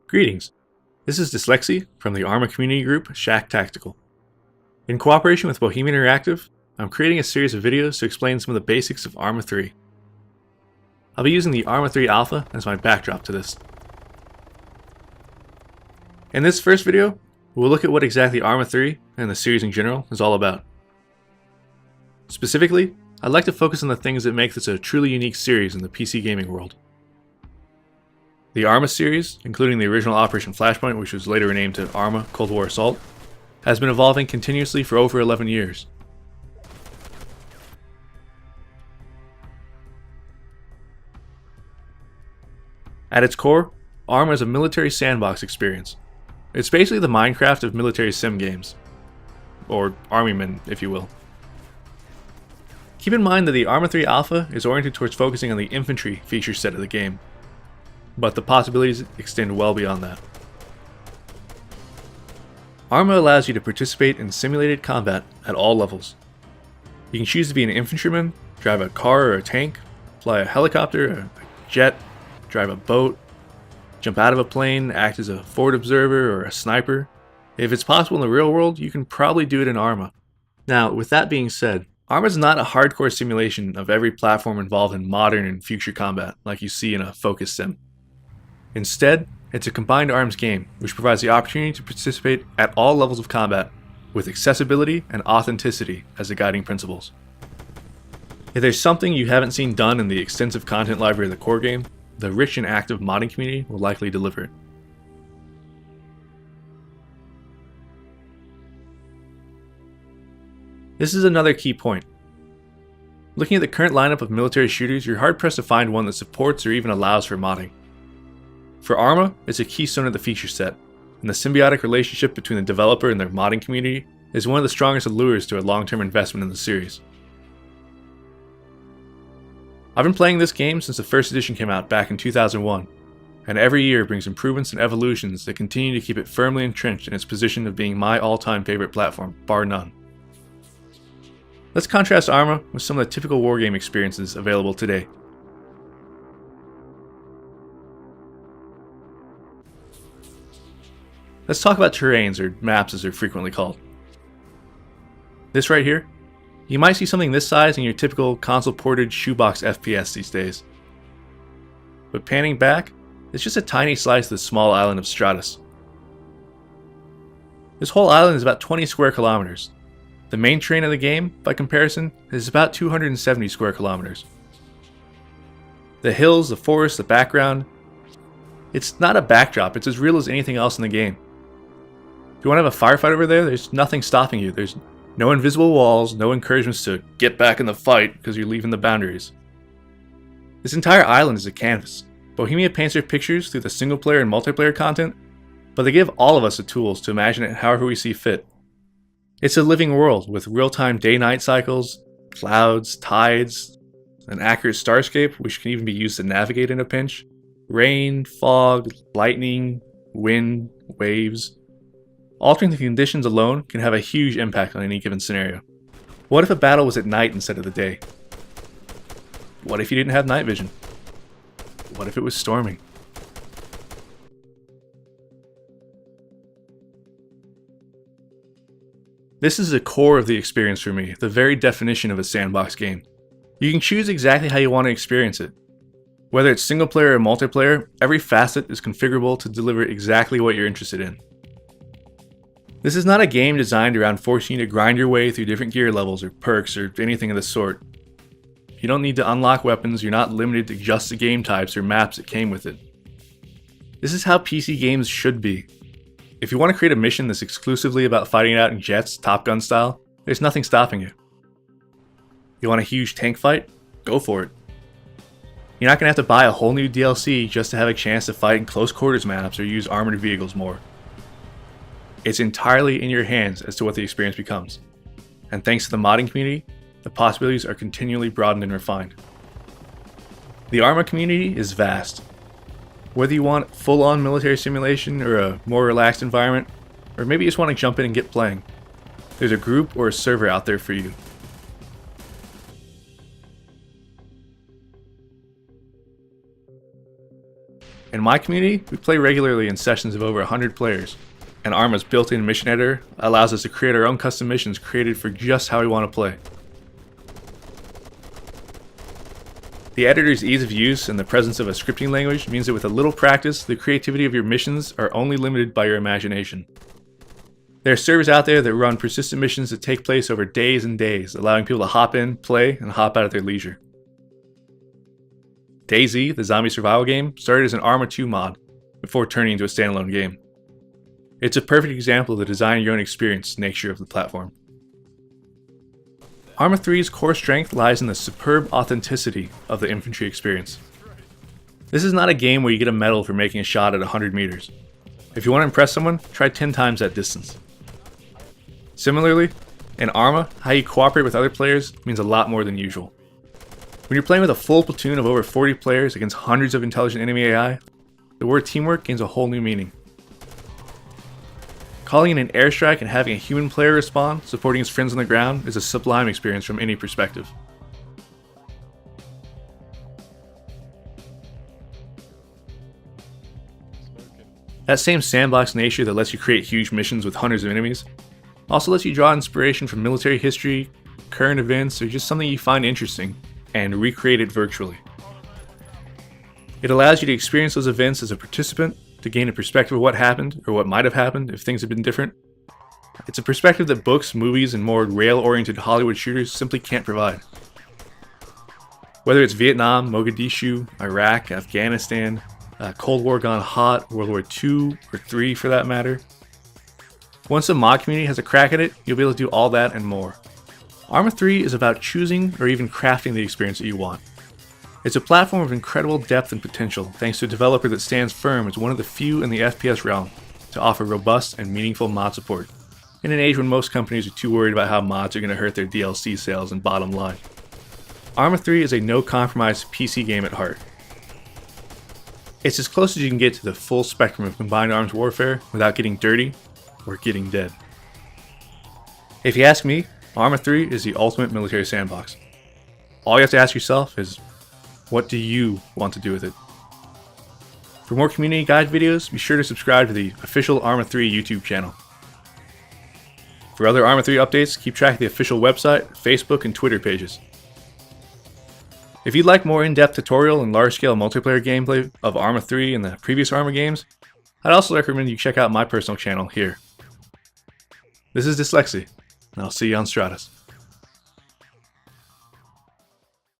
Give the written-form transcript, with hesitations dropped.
Greetings, this is Dyslexy from the Arma community group Shack Tactical. In cooperation with Bohemian Interactive, I'm creating a series of videos to explain some of the basics of Arma 3. I'll be using the Arma 3 Alpha as my backdrop to this. In this first video, we'll look at what exactly Arma 3 and the series in general is all about. Specifically, I'd like to focus on the things that make this a truly unique series in the PC gaming world. The Arma series, including the original Operation Flashpoint, which was later renamed to Arma Cold War Assault, has been evolving continuously for over 11 years. At its core, Arma is a military sandbox experience. It's basically the Minecraft of military sim games. Or Armymen, if you will. Keep in mind that the Arma 3 Alpha is oriented towards focusing on the infantry feature set of the game, but the possibilities extend well beyond that. Arma allows you to participate in simulated combat at all levels. You can choose to be an infantryman, drive a car or a tank, fly a helicopter, a jet, drive a boat, jump out of a plane, act as a forward observer or a sniper. If it's possible in the real world, you can probably do it in Arma. Now, with that being said, Arma is not a hardcore simulation of every platform involved in modern and future combat like you see in a focus sim. Instead, it's a combined arms game, which provides the opportunity to participate at all levels of combat, with accessibility and authenticity as the guiding principles. If there's something you haven't seen done in the extensive content library of the core game, the rich and active modding community will likely deliver it. This is another key point. Looking at the current lineup of military shooters, you're hard-pressed to find one that supports or even allows for modding. For Arma, it's a keystone of the feature set, and the symbiotic relationship between the developer and their modding community is one of the strongest allures to a long-term investment in the series. I've been playing this game since the first edition came out back in 2001, and every year brings improvements and evolutions that continue to keep it firmly entrenched in its position of being my all-time favorite platform, bar none. Let's contrast Arma with some of the typical wargame experiences available today. Let's talk about terrains, or maps as they're frequently called. This right here, you might see something this size in your typical console-ported shoebox FPS these days. But panning back, it's just a tiny slice of the small island of Stratus. This whole island is about 20 square kilometers. The main terrain of the game, by comparison, is about 270 square kilometers. The hills, the forest, the background, it's not a backdrop, it's as real as anything else in the game. If you want to have a firefight over there, there's nothing stopping you. There's no invisible walls, no encouragements to get back in the fight because you're leaving the boundaries. This entire island is a canvas. Bohemia paints their pictures through the single player and multiplayer content, but they give all of us the tools to imagine it however we see fit. It's a living world with real-time day-night cycles, clouds, tides, an accurate starscape which can even be used to navigate in a pinch, rain, fog, lightning, wind, waves. Altering the conditions alone can have a huge impact on any given scenario. What if a battle was at night instead of the day? What if you didn't have night vision? What if it was storming? This is the core of the experience for me, the very definition of a sandbox game. You can choose exactly how you want to experience it. Whether it's single player or multiplayer, every facet is configurable to deliver exactly what you're interested in. This is not a game designed around forcing you to grind your way through different gear levels or perks or anything of the sort. You don't need to unlock weapons, you're not limited to just the game types or maps that came with it. This is how PC games should be. If you want to create a mission that's exclusively about fighting it out in jets, Top Gun style, there's nothing stopping you. You want a huge tank fight? Go for it. You're not going to have to buy a whole new DLC just to have a chance to fight in close quarters maps or use armored vehicles more. It's entirely in your hands as to what the experience becomes. And thanks to the modding community, the possibilities are continually broadened and refined. The Arma community is vast. Whether you want full-on military simulation or a more relaxed environment, or maybe you just want to jump in and get playing, there's a group or a server out there for you. In my community, we play regularly in sessions of over 100 players, and Arma's built-in mission editor allows us to create our own custom missions created for just how we want to play. The editor's ease of use and the presence of a scripting language means that with a little practice, the creativity of your missions are only limited by your imagination. There are servers out there that run persistent missions that take place over days and days, allowing people to hop in, play, and hop out at their leisure. DayZ, the zombie survival game, started as an Arma 2 mod before turning into a standalone game. It's a perfect example of the design your own experience nature of the platform. Arma 3's core strength lies in the superb authenticity of the infantry experience. This is not a game where you get a medal for making a shot at 100 meters. If you want to impress someone, try 10 times that distance. Similarly, in Arma, how you cooperate with other players means a lot more than usual. When you're playing with a full platoon of over 40 players against hundreds of intelligent enemy AI, the word teamwork gains a whole new meaning. Calling in an airstrike and having a human player respond, supporting his friends on the ground, is a sublime experience from any perspective. That same sandbox nature that lets you create huge missions with hundreds of enemies also lets you draw inspiration from military history, current events, or just something you find interesting, and recreate it virtually. It allows you to experience those events as a participant, to gain a perspective of what happened, or what might have happened if things had been different. It's a perspective that books, movies, and more rail-oriented Hollywood shooters simply can't provide. Whether it's Vietnam, Mogadishu, Iraq, Afghanistan, Cold War gone hot, World War II, or III for that matter. Once the mod community has a crack at it, you'll be able to do all that and more. Arma 3 is about choosing or even crafting the experience that you want. It's a platform of incredible depth and potential thanks to a developer that stands firm as one of the few in the FPS realm to offer robust and meaningful mod support, in an age when most companies are too worried about how mods are going to hurt their DLC sales and bottom line. Arma 3 is a no-compromise PC game at heart. It's as close as you can get to the full spectrum of combined arms warfare without getting dirty or getting dead. If you ask me, Arma 3 is the ultimate military sandbox. All you have to ask yourself is, what do you want to do with it? For more community guide videos, be sure to subscribe to the official Arma 3 YouTube channel. For other Arma 3 updates, keep track of the official website, Facebook, and Twitter pages. If you'd like more in-depth tutorial and large-scale multiplayer gameplay of Arma 3 and the previous Arma games, I'd also recommend you check out my personal channel here. This is Dyslexy, and I'll see you on Stratus.